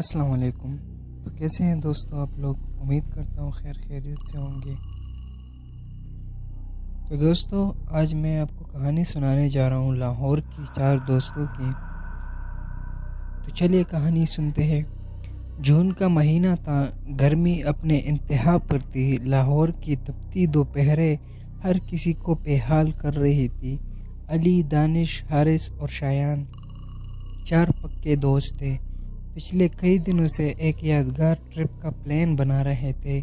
السلام علیکم۔ تو کیسے ہیں دوستوں آپ لوگ؟ امید کرتا ہوں خیر خیریت سے ہوں گے۔ تو دوستوں آج میں آپ کو کہانی سنانے جا رہا ہوں لاہور کی چار دوستوں کی۔ تو چلیے کہانی سنتے ہیں۔ جون کا مہینہ تھا، گرمی اپنے انتہا پر تھی۔ لاہور کی تپتی دوپہریں ہر کسی کو بے حال کر رہی تھی۔ علی، دانش، حارث اور شایان چار پکے دوست تھے۔ پچھلے کئی دنوں سے ایک یادگار ٹرپ کا پلان بنا رہے تھے۔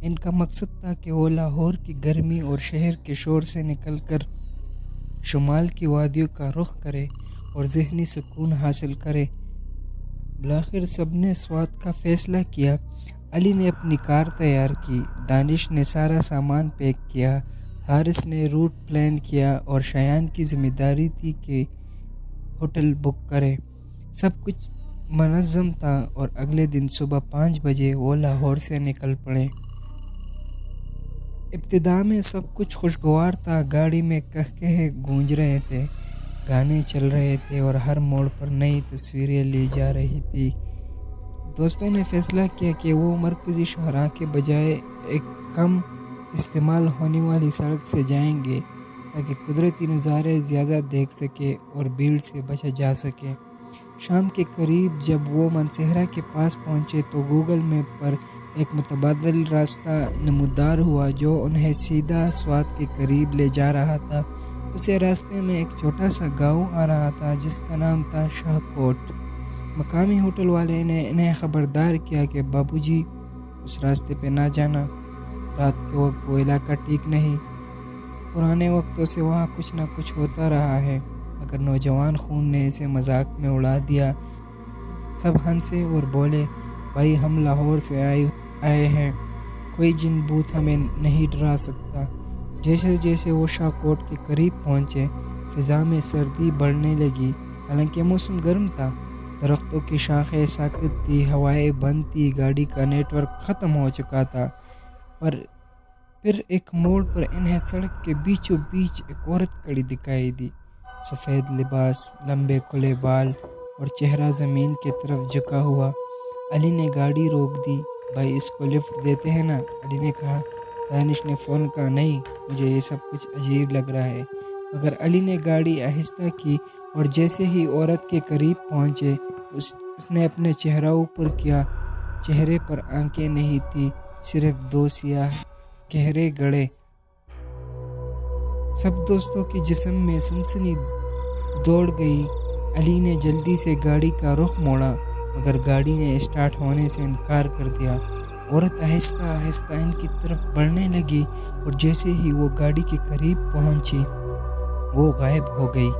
ان کا مقصد تھا کہ وہ لاہور کی گرمی اور شہر کے شور سے نکل کر شمال کی وادیوں کا رخ کرے اور ذہنی سکون حاصل کرے۔ بالآخر سب نے سوات کا فیصلہ کیا۔ علی نے اپنی کار تیار کی، دانش نے سارا سامان پیک کیا، حارث نے روٹ پلان کیا اور شایان کی ذمہ داری تھی کہ ہوٹل بک کرے۔ سب کچھ منظم تھا اور اگلے دن صبح 5 بجے وہ لاہور سے نکل پڑے۔ ابتدا میں سب کچھ خوشگوار تھا۔ گاڑی میں قہقہے گونج رہے تھے، گانے چل رہے تھے اور ہر موڑ پر نئی تصویریں لی جا رہی تھی۔ دوستوں نے فیصلہ کیا کہ وہ مرکزی شاہراہ کے بجائے ایک کم استعمال ہونے والی سڑک سے جائیں گے تاکہ قدرتی نظارے زیادہ دیکھ سکے اور بھیڑ سے بچا جا سکے۔ شام کے قریب جب وہ منصہرہ کے پاس پہنچے تو گوگل میپ پر ایک متبادل راستہ نمودار ہوا جو انہیں سیدھا سوات کے قریب لے جا رہا تھا۔ اسے راستے میں ایک چھوٹا سا گاؤں آ رہا تھا جس کا نام تھا شاہ کوٹ۔ مقامی ہوٹل والے نے انہیں خبردار کیا کہ بابو جی اس راستے پہ نہ جانا، رات کے وقت وہ علاقہ ٹھیک نہیں، پرانے وقتوں سے وہاں کچھ نہ کچھ ہوتا رہا ہے۔ مگر نوجوان خون نے اسے مذاق میں اڑا دیا۔ سب ہنسے اور بولے، بھائی ہم لاہور سے آئے ہیں، کوئی جن بوت ہمیں نہیں ڈرا سکتا۔ جیسے جیسے وہ شاہ کوٹ کے قریب پہنچے، فضا میں سردی بڑھنے لگی۔ حالانکہ موسم گرم تھا، درختوں کی شاخیں ساکت تھی، ہوائیں بند تھی، گاڑی کا نیٹ ورک ختم ہو چکا تھا۔ پھر ایک موڑ پر انہیں سڑک کے بیچوں بیچ ایک عورت کھڑی دکھائی دی۔ سفید لباس، لمبے کھلے بال اور چہرہ زمین کی طرف جھکا ہوا۔ علی نے گاڑی روک دی۔ بھائی اس کو لفٹ دیتے ہیں نا؟ علی نے کہا۔ دانش نے فوراً کہا، نہیں، مجھے یہ سب کچھ عجیب لگ رہا ہے۔ مگر علی نے گاڑی آہستہ کی اور جیسے ہی عورت کے قریب پہنچے اس نے اپنے چہرہ اوپر کیا۔ چہرے پر آنکھیں نہیں تھی، صرف 2 سیاہ گہرے گڑھے۔ سب دوستوں کے جسم میں سنسنی دوڑ گئی۔ علی نے جلدی سے گاڑی کا رخ موڑا مگر گاڑی نے اسٹارٹ ہونے سے انکار کر دیا۔ عورت آہستہ آہستہ ان کی طرف بڑھنے لگی اور جیسے ہی وہ گاڑی کے قریب پہنچی وہ غائب ہو گئی۔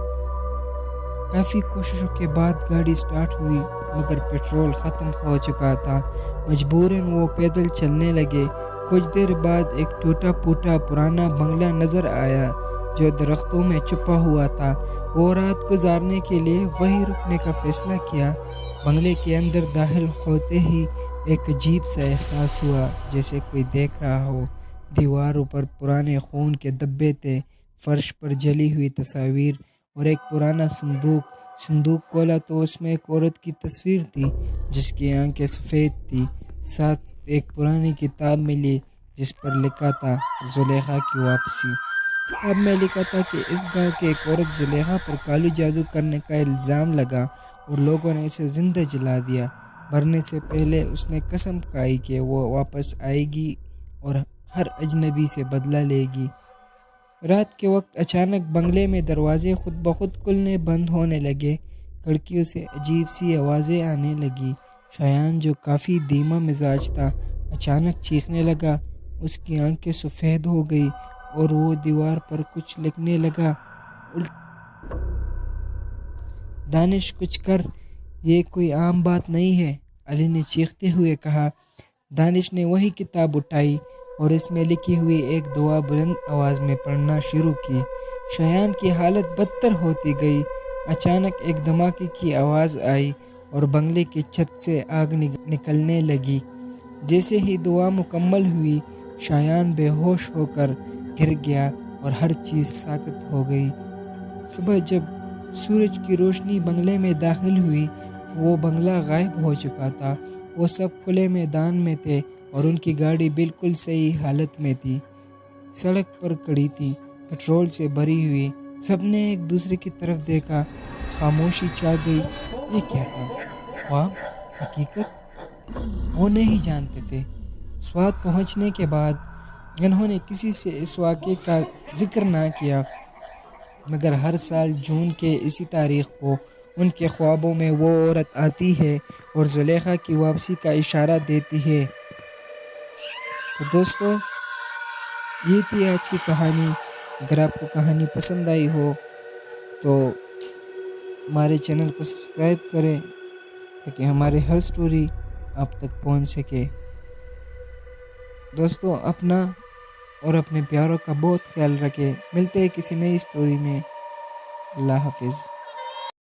کافی کوششوں کے بعد گاڑی سٹارٹ ہوئی مگر پیٹرول ختم ہو چکا تھا۔ مجبوراً وہ پیدل چلنے لگے۔ کچھ دیر بعد ایک ٹوٹا پھوٹا پرانا بنگلہ نظر آیا جو درختوں میں چھپا ہوا تھا۔ وہ رات گزارنے کے لیے وہیں رکنے کا فیصلہ کیا۔ بنگلے کے اندر داخل ہوتے ہی ایک عجیب سا احساس ہوا، جیسے کوئی دیکھ رہا ہو۔ دیواروں پر پرانے خون کے دھبے تھے، فرش پر جلی ہوئی تصاویر اور ایک پرانا صندوق کھولا تو اس میں ایک عورت کی تصویر تھی جس کی آنکھیں سفید تھی۔ ساتھ ایک پرانی کتاب ملی جس پر لکھا تھا زلیخا کی واپسی۔ کتاب میں لکھا تھا کہ اس گاؤں کی ایک عورت زلیخا پر کالی جادو کرنے کا الزام لگا اور لوگوں نے اسے زندہ جلا دیا۔ مرنے سے پہلے اس نے قسم کھائی کہ وہ واپس آئے گی اور ہر اجنبی سے بدلہ لے گی۔ رات کے وقت اچانک بنگلے میں دروازے خود بخود کھلنے بند ہونے لگے، کھڑکیوں سے عجیب سی آوازیں آنے لگی۔ شایان جو کافی دھیما مزاج تھا اچانک چیخنے لگا، اس کی آنکھیں سفید ہو گئی اور وہ دیوار پر کچھ لکھنے لگا۔ دانش کچھ کر، یہ کوئی عام بات نہیں ہے، علی نے چیختے ہوئے کہا۔ دانش نے وہی کتاب اٹھائی اور اس میں لکھی ہوئی ایک دعا بلند آواز میں پڑھنا شروع کی۔ شایان کی حالت بدتر ہوتی گئی۔ اچانک ایک دھماکے کی آواز آئی اور بنگلے کی چھت سے آگ نکلنے لگی۔ جیسے ہی دعا مکمل ہوئی شایان بے ہوش ہو کر گر گیا اور ہر چیز ساکت ہو گئی۔ صبح جب سورج کی روشنی بنگلے میں داخل ہوئی تو وہ بنگلہ غائب ہو چکا تھا۔ وہ سب کھلے میدان میں تھے اور ان کی گاڑی بالکل صحیح حالت میں تھی، سڑک پر کھڑی تھی، پٹرول سے بھری ہوئی۔ سب نے ایک دوسرے کی طرف دیکھا، خاموشی چھا گئی۔ یہ کیا تھا؟ خواب؟ حقیقت؟ وہ نہیں جانتے تھے۔ سوات پہنچنے کے بعد انہوں نے کسی سے اس واقعے کا ذکر نہ کیا، مگر ہر سال جون کے اسی تاریخ کو ان کے خوابوں میں وہ عورت آتی ہے اور زلیخا کی واپسی کا اشارہ دیتی ہے۔ تو دوستو، یہ تھی آج کی کہانی۔ اگر آپ کو کہانی پسند آئی ہو تو ہمارے چینل کو سبسکرائب کریں تاکہ ہمارے ہر سٹوری آپ تک پہنچ سکے۔ دوستو، اپنا اور اپنے پیاروں کا بہت خیال رکھیں۔ ملتے ہیں کسی نئی سٹوری میں۔ اللہ حافظ۔